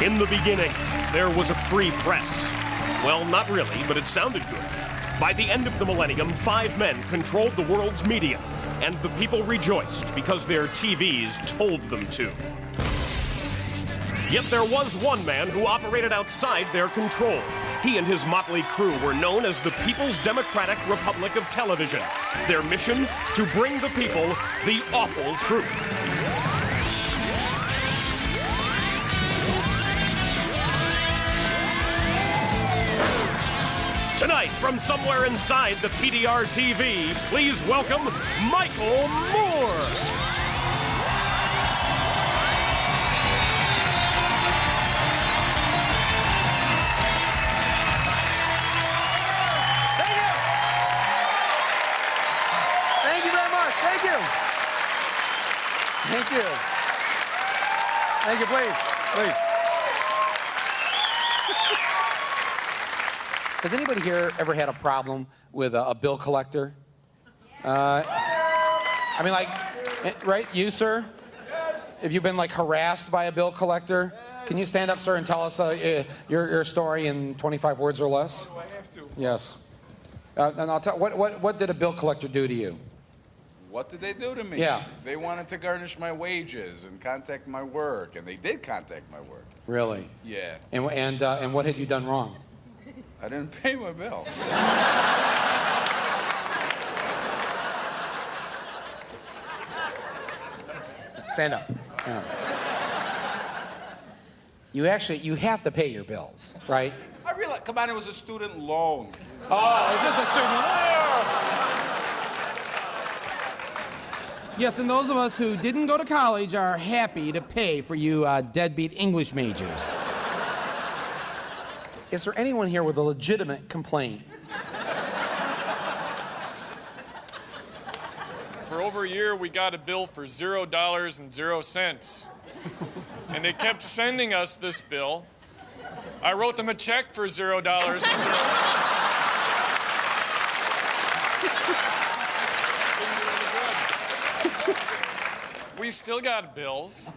In the beginning, there was a free press. Well, not really, but it sounded good. By the end of the millennium, 5 men controlled the world's media, and the people rejoiced because their TVs told them to. Yet there was one man who operated outside their control. He and his motley crew were known as the People's Democratic Republic of Television. Their mission? To bring the people the awful truth. Tonight, from somewhere inside the PDR TV, please welcome Michael Moore. Thank you. Thank you very much. Thank you. Thank you. Thank you, please. Please. Has anybody here ever had a problem with a bill collector? I mean, like, right? You, sir? Have you been, like, harassed by a bill collector? Can you stand up, sir, and tell us your story in 25 words or less? Do I have to? Yes. And I'll tell. What did a bill collector do to you? What did they do to me? Yeah. They wanted to garnish my wages and contact my work, and they did contact my work. Really? Yeah. And what had you done wrong? I didn't pay my bill. Stand up. Yeah. You have to pay your bills, right? I realized, come on, it was a student loan. Oh, is this a student loan? Yes, and those of us who didn't go to college are happy to pay for you deadbeat English majors. Is there anyone here with a legitimate complaint? For over a year, we got a bill for $0.00. And they kept sending us this bill. I wrote them a check for $0.00. We still got bills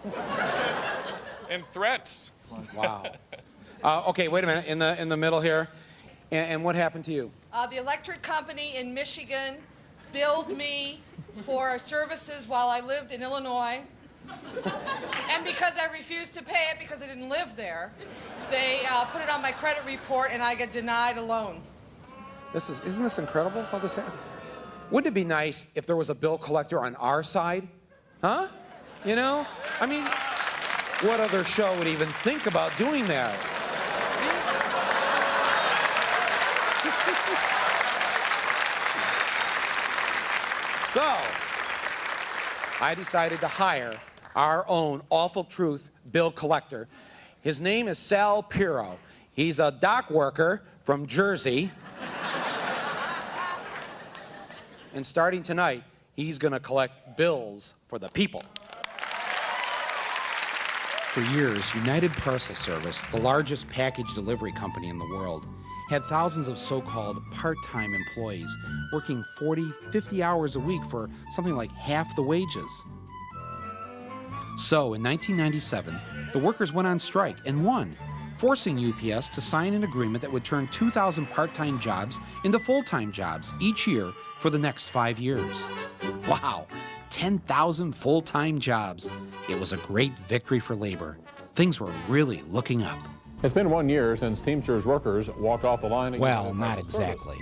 and threats. Wow. Okay, wait a minute. In the middle here. And what happened to you? The electric company in Michigan billed me for services while I lived in Illinois. And because I refused to pay it because I didn't live there, they put it on my credit report and I got denied a loan. Isn't this incredible how this happened? Wouldn't it be nice if there was a bill collector on our side? Huh? You know? I mean, what other show would even think about doing that? So, I decided to hire our own Awful Truth bill collector. His name is Sal Piro. He's a dock worker from Jersey. And starting tonight, he's going to collect bills for the people. For years, United Parcel Service, the largest package delivery company in the world, had thousands of so-called part-time employees working 40, 50 hours a week for something like half the wages. So, in 1997, the workers went on strike and won, forcing UPS to sign an agreement that would turn 2,000 part-time jobs into full-time jobs each year for the next 5 years. Wow, 10,000 full-time jobs. It was a great victory for labor. Things were really looking up. It's been 1 year since Teamsters workers walked off the line. Well, not exactly.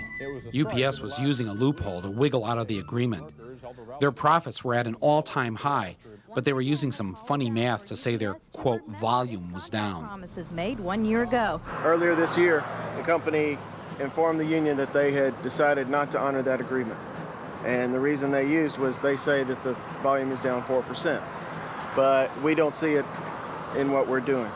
UPS was using a loophole to wiggle out of the agreement. Their profits were at an all-time high, but they were using some funny math to say their, quote, volume was down. Promises made 1 year ago. Earlier this year, the company informed the union that they had decided not to honor that agreement. And the reason they used was they say that the volume is down 4%. But we don't see it in what we're doing.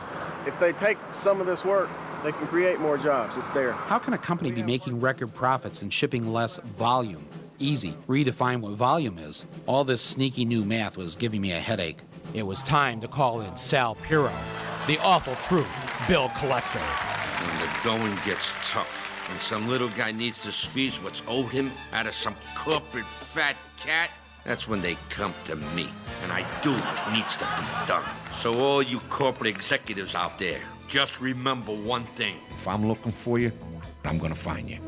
If they take some of this work, they can create more jobs. It's there. How can a company be making record profits and shipping less volume? Easy. Redefine what volume is. All this sneaky new math was giving me a headache. It was time to call in Sal Piro, the Awful Truth bill collector. When the going gets tough and some little guy needs to squeeze what's owed him out of some corporate fat cat, that's when they come to me. And I do what needs to be done. So all you corporate executives out there, just remember one thing. If I'm looking for you, I'm gonna find you.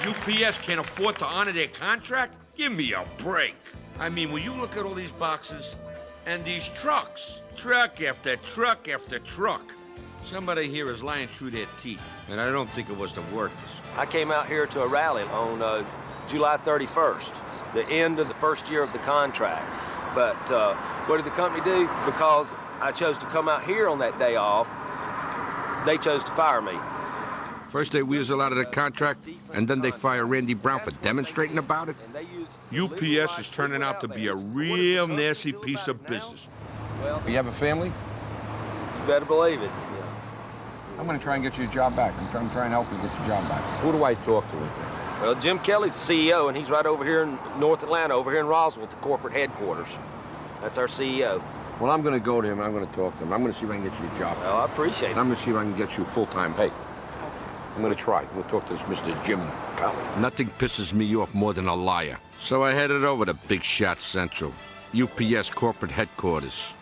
UPS can't afford to honor their contract? Give me a break. I mean, will you look at all these boxes and these trucks? Truck after truck after truck. Somebody here is lying through their teeth, and I don't think it was the workers. I came out here to a rally on July 31st, the end of the first year of the contract. But what did the company do? Because I chose to come out here on that day off, they chose to fire me. First they weasel out of the contract, and then they fire Randy Brown for demonstrating about it? UPS is turning out to be a real nasty piece of business. You have a family? You better believe it. I'm going to try and get you a job back. I'm trying to help you get your job back. Who do I talk to? Well, Jim Kelly's the CEO, and he's right over here in North Atlanta, over here in Roswell, at the corporate headquarters. That's our CEO. Well, I'm going to go to him. I'm going to talk to him. I'm going to see if I can get you a job. Well, I appreciate it. I'm going to see if I can get you full-time pay. I'm going to try. We'll talk to this Mr. Jim Kelly. Nothing pisses me off more than a liar. So I headed over to Big Shot Central, UPS corporate headquarters.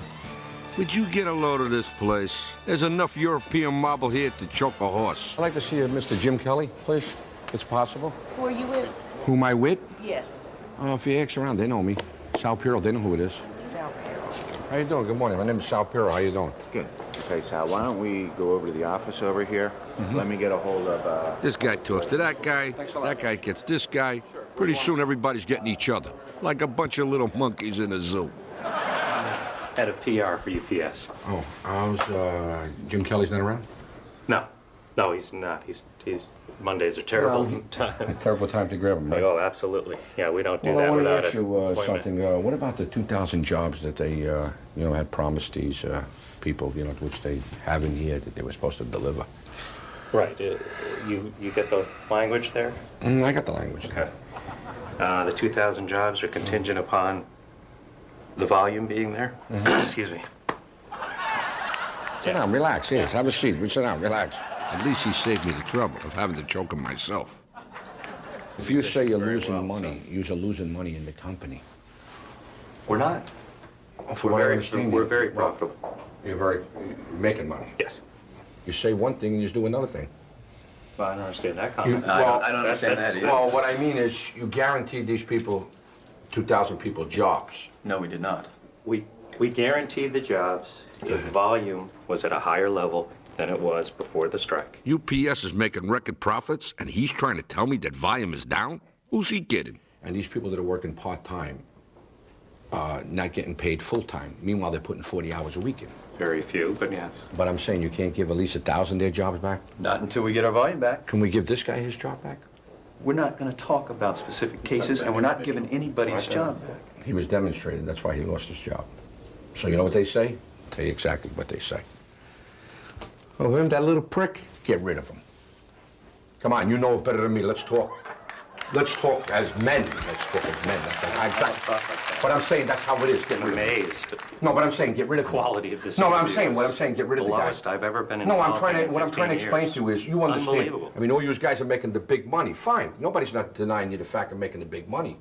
Would you get a load of this place? There's enough European marble here to choke a horse. I'd like to see Mr. Jim Kelly, please, if it's possible. Who are you with? Who am I with? Yes. Oh, if you ask around, they know me. Sal Pirro, they know who it is. Sal Pirro. How you doing? Good morning. My name is Sal Pirro. How you doing? Good. Okay, Sal, why don't we go over to the office over here? Let me get a hold of, This guy talks to that guy, that guy gets this guy. Pretty soon everybody's getting each other, like a bunch of little monkeys in a zoo. Head of PR for UPS. Oh, how's, Jim Kelly's not around? No, he's not. He's Mondays are terrible. A terrible time to grab him, right? Oh, absolutely. Yeah, we don't do Well, that I want without to ask an you appointment. something. What about the 2,000 jobs that they, had promised these people, which they haven't here, that they were supposed to deliver? Right. You get the language there? I got the language. Okay. The 2,000 jobs are contingent upon the volume being there. Excuse me. Sit down, relax. Yes, have a seat. Sit down, relax. At least he saved me the trouble of having to choke him myself. If you say you're losing money, you're losing money in the company. We're not. From what I understand, we're very profitable. You're making money. Yes. You say one thing and you do another thing. Well, I don't understand that comment. I don't understand that either. Well, what I mean is you guaranteed these people, 2,000 people, jobs. No, we did not. We guaranteed the jobs if volume was at a higher level than it was before the strike. UPS is making record profits, and he's trying to tell me that volume is down? Who's he kidding? And these people that are working part-time, not getting paid full-time. Meanwhile, they're putting 40 hours a week in. Very few, but yes. But I'm saying you can't give at least 1,000 their jobs back? Not until we get our volume back. Can we give this guy his job back? We're not going to talk about specific cases, and we're not giving anybody's job back. He was demonstrated. That's why he lost his job. So you know what they say? I'll tell you exactly what they say. Oh, him, that little prick? Get rid of him. Come on, you know it better than me. Let's talk. Let's talk as men. Let's talk as men. But I'm saying that's how it is. Get rid of him. No, but I'm saying get rid of him. Quality of this. No, I'm saying get rid of the guy. The lowest I've ever been No, involved in what I'm trying to explain to you is you understand. Unbelievable. I mean, all you guys are making the big money. Fine. Nobody's not denying you the fact of making the big money.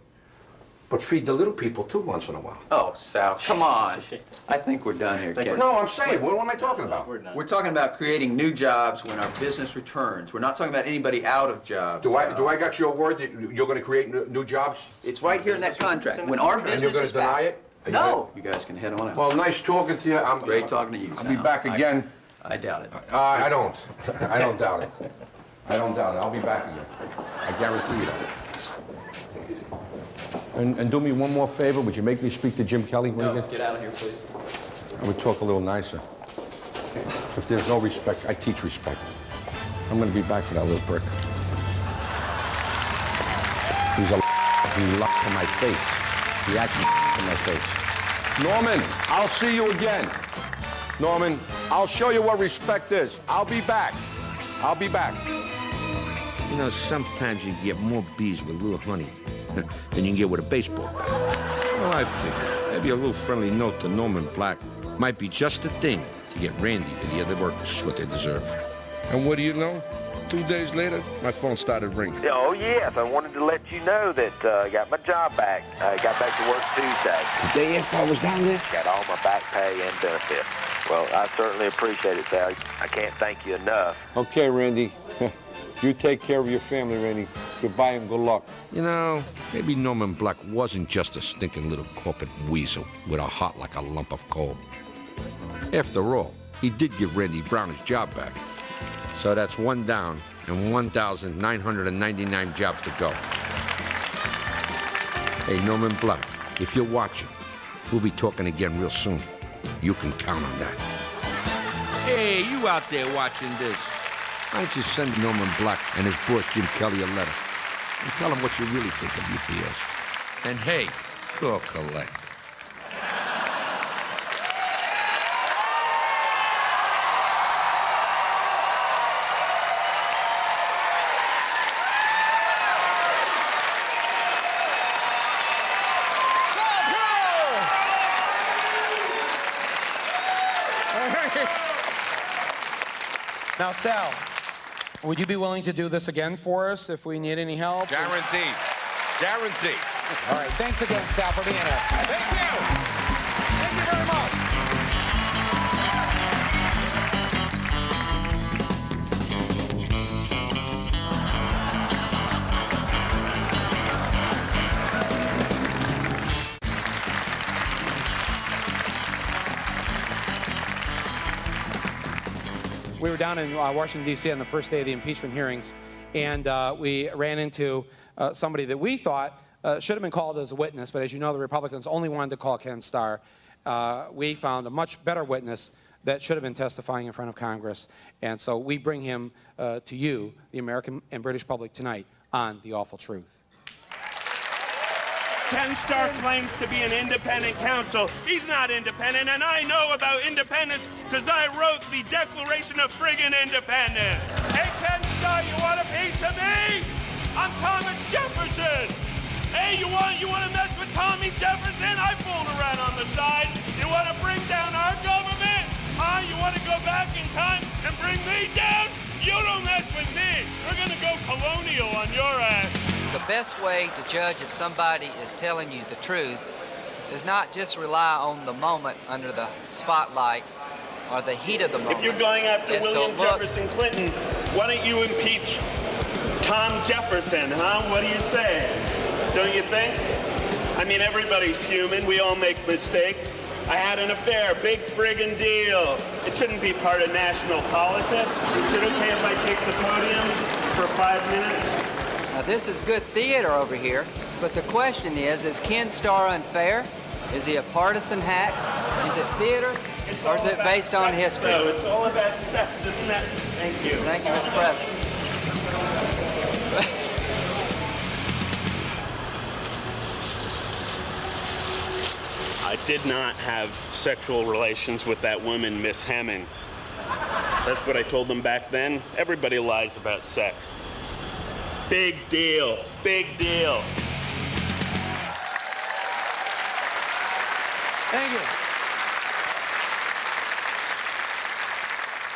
But feed the little people, too, once in a while. Oh, Sal, come on. I think we're done here, Ken. No, I'm saying, what am I talking about? We're talking about creating new jobs when our business returns. We're not talking about anybody out of jobs. Do I got your word that you're going to create new jobs? It's right here in that contract. When our business And you're going is to deny back. it? No. You guys can head on out. Well, nice talking to you. Great talking to you, I'll be Sal. back again. I doubt it. I don't. I don't doubt it. I don't doubt it. I'll be back again. I guarantee you that. And do me one more favor. Would you make me speak to Jim Kelly when you Get out of here, please. I would talk a little nicer. If there's no respect, I teach respect. I'm going to be back for that little prick. He's a he lied to my face. He actually to my face. Norman, I'll see you again. Norman, I'll show you what respect is. I'll be back. I'll be back. You know, sometimes you get more bees with a little honey than you can get with a baseball bat. Well, I figured maybe a little friendly note to Norman Black might be just the thing to get Randy and the other workers what they deserve. And what do you know? 2 days later, my phone started ringing. Oh, yes. I wanted to let you know that I got my job back. I got back to work Tuesday. The day after I was down there? Got all my back pay and benefits. Well, I certainly appreciate it, Sal. I can't thank you enough. Okay, Randy. You take care of your family, Randy. Goodbye and good luck. You know, maybe Norman Black wasn't just a stinking little corporate weasel with a heart like a lump of coal. After all, he did give Randy Brown his job back. So that's one down and 1,999 jobs to go. Hey, Norman Black, if you're watching, we'll be talking again real soon. You can count on that. Hey, you out there watching this? Why don't you send Norman Black and his boss Jim Kelly a letter and tell him what you really think of UPS. And hey, call collect. Now, Sal, would you be willing to do this again for us if we need any help? Guaranteed. Guaranteed. All right. Thanks again, Sal, for being here. Thank you. Thank you very much. We were down in Washington, D.C. on the first day of the impeachment hearings, and we ran into somebody that we thought should have been called as a witness, but as you know, the Republicans only wanted to call Ken Starr. We found a much better witness that should have been testifying in front of Congress, and so we bring him to you, the American and British public, tonight on The Awful Truth. Ken Starr claims to be an independent counsel. He's not independent, and I know about independence because I wrote the Declaration of Friggin' Independence. Hey, Ken Starr, you want a piece of me? I'm Thomas Jefferson. Hey, you want to mess with Tommy Jefferson? I fooled around on the side. You want to bring down our government? Huh? You want to go back in time and bring me down? You don't mess with me. We're going to go colonial on your ass. The best way to judge if somebody is telling you the truth is not just rely on the moment under the spotlight or the heat of the moment. If you're going after It's William to look- Jefferson Clinton, why don't you impeach Tom Jefferson, huh? What do you say? Don't you think? I mean, everybody's human. We all make mistakes. I had an affair, big friggin' deal. It shouldn't be part of national politics. Is it okay if I take the podium for 5 minutes? Now, this is good theater over here, but the question is Ken Starr unfair? Is he a partisan hack? Is it theater, or is it based on history? No, it's all about sex, isn't it? Thank you. Thank you, Mr. President. I did not have sexual relations with that woman, Miss Hemmings. That's what I told them back then. Everybody lies about sex. Big deal. Big deal. Thank you.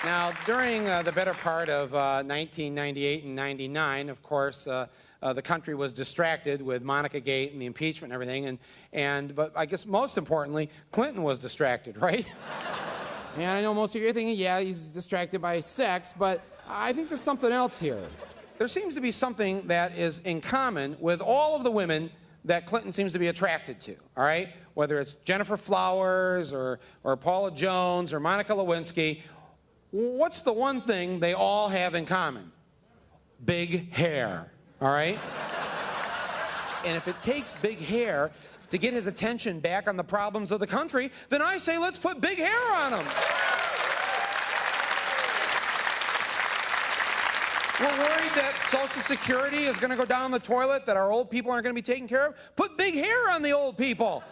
Now, during the better part of 1998 and 99, of course, the country was distracted with Monica Gate and the impeachment and everything, but I guess most importantly, Clinton was distracted, right? And I know most of you are thinking, yeah, he's distracted by sex, but I think there's something else here. There seems to be something that is in common with all of the women that Clinton seems to be attracted to, all right? Whether it's Jennifer Flowers or Paula Jones or Monica Lewinsky, what's the one thing they all have in common? Big hair, all right? And if it takes big hair to get his attention back on the problems of the country, then I say let's put big hair on him. We're worried that Social Security is going to go down the toilet, that our old people aren't going to be taken care of. Put big hair on the old people.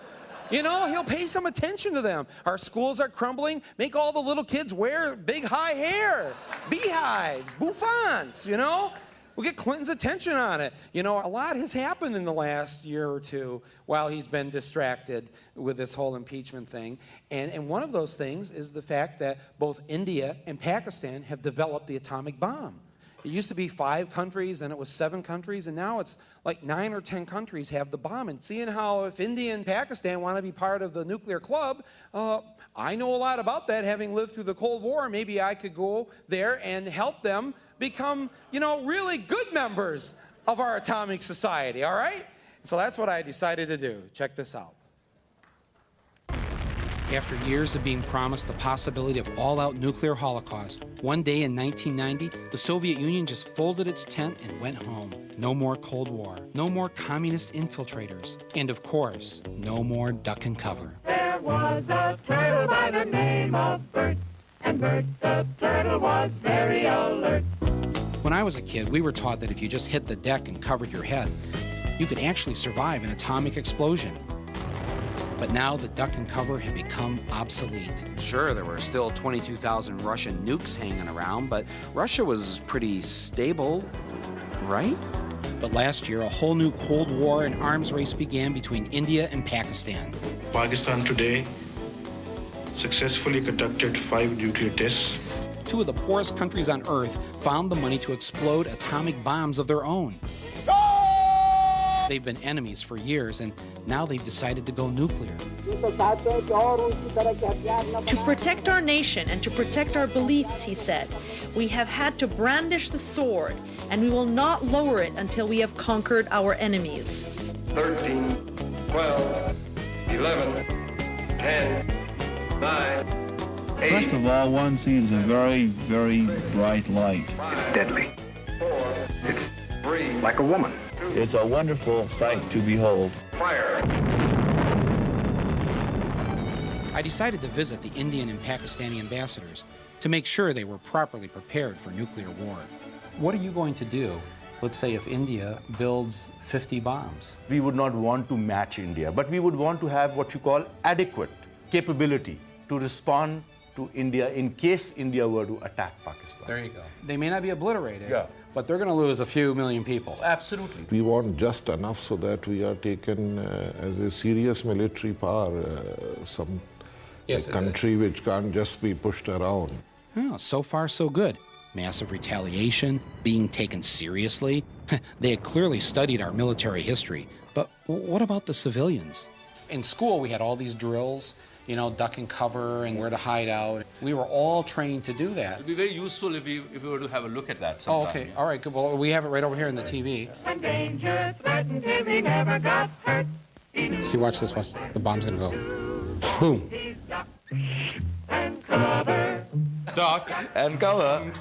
You know, he'll pay some attention to them. Our schools are crumbling. Make all the little kids wear big high hair. Beehives, bouffants, you know? We'll get Clinton's attention on it. You know, a lot has happened in the last year or two while he's been distracted with this whole impeachment thing. And one of those things is the fact that both India and Pakistan have developed the atomic bomb. It used to be 5 countries, then it was 7 countries, and now it's like 9 or 10 countries have the bomb. And seeing how if India and Pakistan want to be part of the nuclear club, I know a lot about that, having lived through the Cold War. Maybe I could go there and help them become, really good members of our atomic society, all right? So that's what I decided to do. Check this out. After years of being promised the possibility of all-out nuclear holocaust, one day in 1990, the Soviet Union just folded its tent and went home. No more Cold War, no more communist infiltrators, and of course, no more duck and cover. There was a turtle by the name of Bert, and Bert the turtle was very alert. When I was a kid, we were taught that if you just hit the deck and covered your head, you could actually survive an atomic explosion. But now the duck and cover had become obsolete. Sure, there were still 22,000 Russian nukes hanging around, but Russia was pretty stable, right? But last year, a whole new Cold War and arms race began between India and Pakistan. Pakistan today successfully conducted 5 nuclear tests. 2 of the poorest countries on Earth found the money to explode atomic bombs of their own. They've been enemies for years, and now they've decided to go nuclear. To protect our nation and to protect our beliefs, he said, we have had to brandish the sword, and we will not lower it until we have conquered our enemies. 13, 12, 11, 10, 9, 8. First of all, one sees a very, very bright light. It's deadly. 4, it's 3, like a woman. It's a wonderful sight to behold. Fire. I decided to visit the Indian and Pakistani ambassadors to make sure they were properly prepared for nuclear war. What are you going to do, let's say, if India builds 50 bombs? We would not want to match India, but we would want to have what you call adequate capability to respond to India in case India were to attack Pakistan. There you go. They may not be obliterated, yeah, but they're going to lose a few million people. Absolutely. We want just enough so that we are taken as a serious military power, a country which can't just be pushed around. Oh, so far, so good. Massive retaliation, being taken seriously. They had clearly studied our military history. But what about the civilians? In school, we had all these drills, duck and cover and where to hide out. We were all trained to do that. It would be very useful if we were to have a look at that sometime. Oh, okay. All right, good. Well, we have it right over here in the TV. When danger threatened him, he never got hurt. See, watch this. Watch. The bomb's going to go. Boom. And cover. Duck and cover.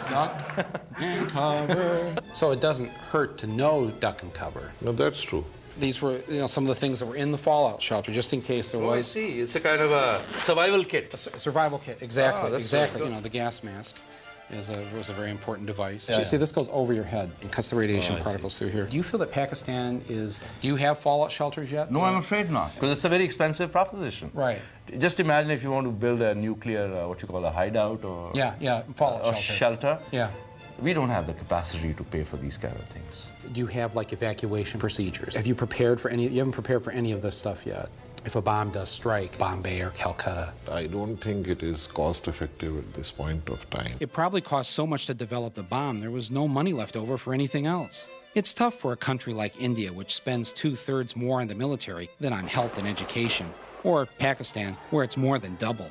Duck and cover. So it doesn't hurt to know duck and cover. No, that's true. These were, some of the things that were in the fallout shelter, just in case there was. I see. It's a kind of a survival kit. A survival kit, exactly, exactly. Good. The gas mask was a very important device. Yeah. See, this goes over your head and cuts the radiation particles through here. Do you feel that Pakistan is? Do you have fallout shelters yet? No, I'm afraid not, because it's a very expensive proposition. Right. Just imagine if you want to build a nuclear, what you call a hideout or fallout shelter. Yeah. We don't have the capacity to pay for these kind of things. Do you have evacuation procedures? Have you prepared for any? You haven't prepared for any of this stuff yet. If a bomb does strike Bombay or Calcutta. I don't think it is cost effective at this point of time. It probably cost so much to develop the bomb, there was no money left over for anything else. It's tough for a country like India, which spends 2/3 more on the military than on health and education. Or Pakistan, where it's more than double.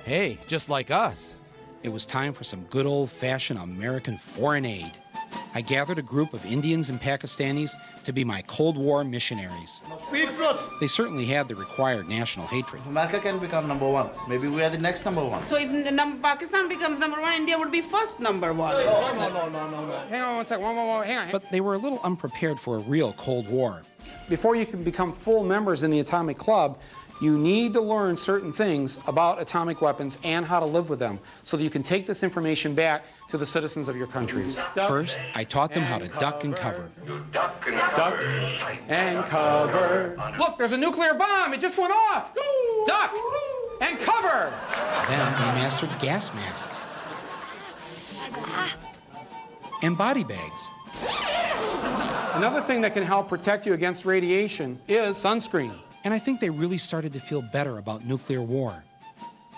Hey, just like us. It was time for some good old-fashioned American foreign aid. I gathered a group of Indians and Pakistanis to be my Cold War missionaries. They certainly had the required national hatred. America can become number one. Maybe we are the next number one. So if Pakistan becomes number one, India would be first number one. No. Hang on one second. Hang on. But they were a little unprepared for a real Cold War. Before you can become full members in the Atomic Club, you need to learn certain things about atomic weapons and how to live with them so that you can take this information back to the citizens of your countries. First, I taught them how to duck and cover. Duck and cover. Look, there's a nuclear bomb. It just went off. Duck and cover. Then they mastered gas masks and body bags. Another thing that can help protect you against radiation is sunscreen. And I think they really started to feel better about nuclear war.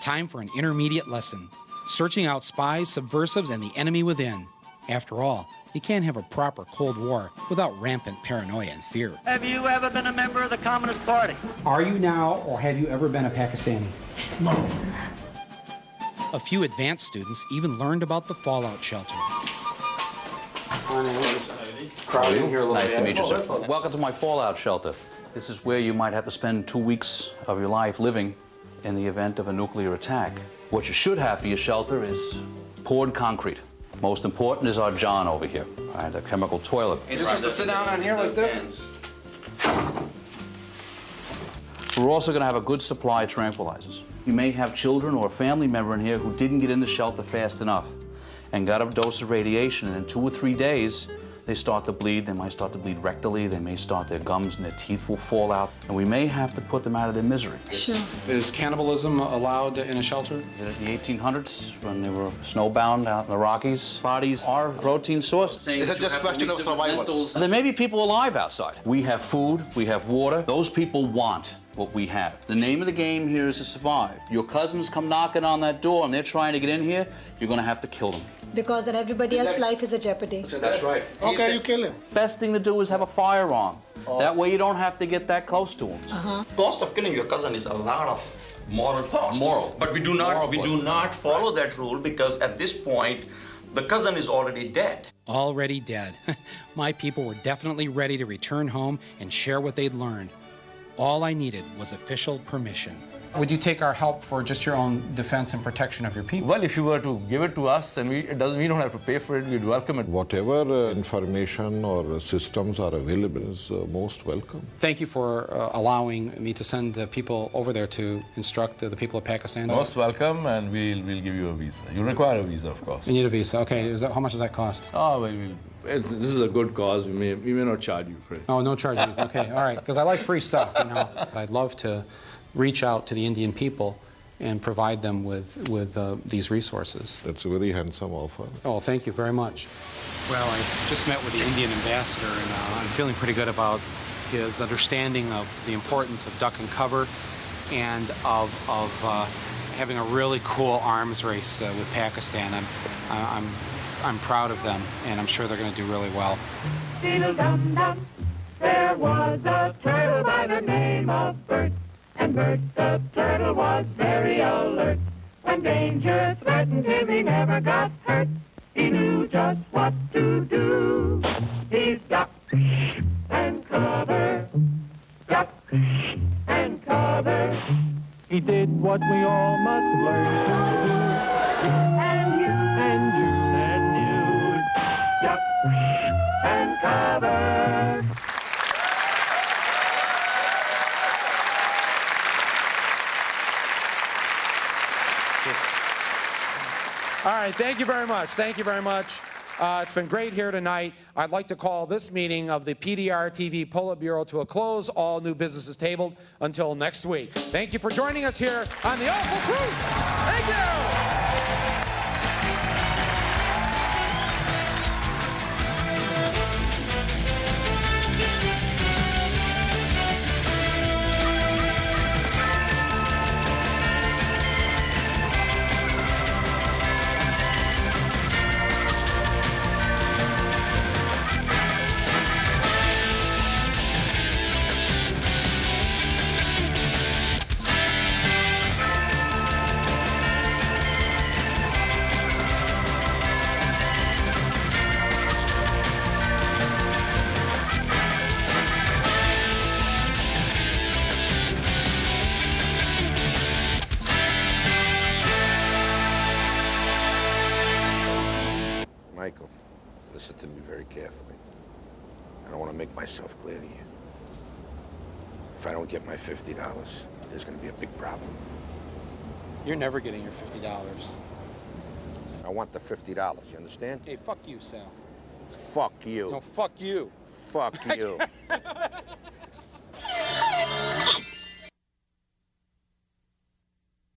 Time for an intermediate lesson, searching out spies, subversives, and the enemy within. After all, you can't have a proper Cold War without rampant paranoia and fear. Have you ever been a member of the Communist Party? Are you now, or have you ever been a Pakistani? No. A few advanced students even learned about the fallout shelter. Nice to meet you, sir. Welcome to my fallout shelter. This is where you might have to spend 2 weeks of your life living in the event of a nuclear attack. What you should have for your shelter is poured concrete. Most important is our John over here, all right, a chemical toilet. You're supposed to sit down on here like this? We're also going to have a good supply of tranquilizers. You may have children or a family member in here who didn't get in the shelter fast enough and got a dose of radiation, and in 2 or 3 days, they start to bleed. They might start to bleed rectally. They may start, their gums and their teeth will fall out, and we may have to put them out of their misery. Sure. Is cannibalism allowed in a shelter? In the 1800s, when they were snowbound out in the Rockies, bodies are protein sources. Is it just a question of survival? There may be people alive outside. We have food, we have water. Those people want what we have. The name of the game here is to survive. Your cousins come knocking on that door and they're trying to get in here, you're gonna have to kill them. Because then everybody else's life is a jeopardy. That's right. Okay, you kill him. Best thing to do is have a firearm. That way you don't have to get that close to them. Cost of killing your cousin is a lot of moral cost. Moral. But we do not follow that rule because at this point, the cousin is already dead. Already dead. My people were definitely ready to return home and share what they'd learned. All I needed was official permission. Would you take our help for just your own defense and protection of your people? Well, if you were to give it to us and we don't have to pay for it, we'd welcome it. Whatever information or systems are available is most welcome. Thank you for allowing me to send people over there to instruct the people of Pakistan. Most welcome, and we'll give you a visa. You require a visa, of course. You need a visa. Okay. How much does that cost? Oh, well, this is a good cause. We may not charge you for it. Oh, no charges. Okay. All right. Because I like free stuff. You know. I'd love to reach out to the Indian people and provide them with these resources. That's a very handsome offer. Oh, thank you very much. Well, I just met with the Indian ambassador, and I'm feeling pretty good about his understanding of the importance of duck and cover and of having a really cool arms race with Pakistan. I'm proud of them, and I'm sure they're going to do really well. Dum-dum, there was a turtle by the name of Bert. And Bert the turtle was very alert. When danger threatened him, he never got hurt. He knew just what to do. He ducked and covered, ducked and covered. He did what we all must learn to do. And you, duck and cover. All right, thank you very much. Thank you very much. It's been great here tonight. I'd like to call this meeting of the PDR TV Politburo to a close. All new business is tabled until next week. Thank you for joining us here on The Awful Truth. Thank you. Michael, listen to me very carefully. I don't want to make myself clear to you. If I don't get my $50, there's going to be a big problem. You're never getting your $50. I want the $50, you understand? Hey, fuck you, Sal. Fuck you. No, fuck you. Fuck you.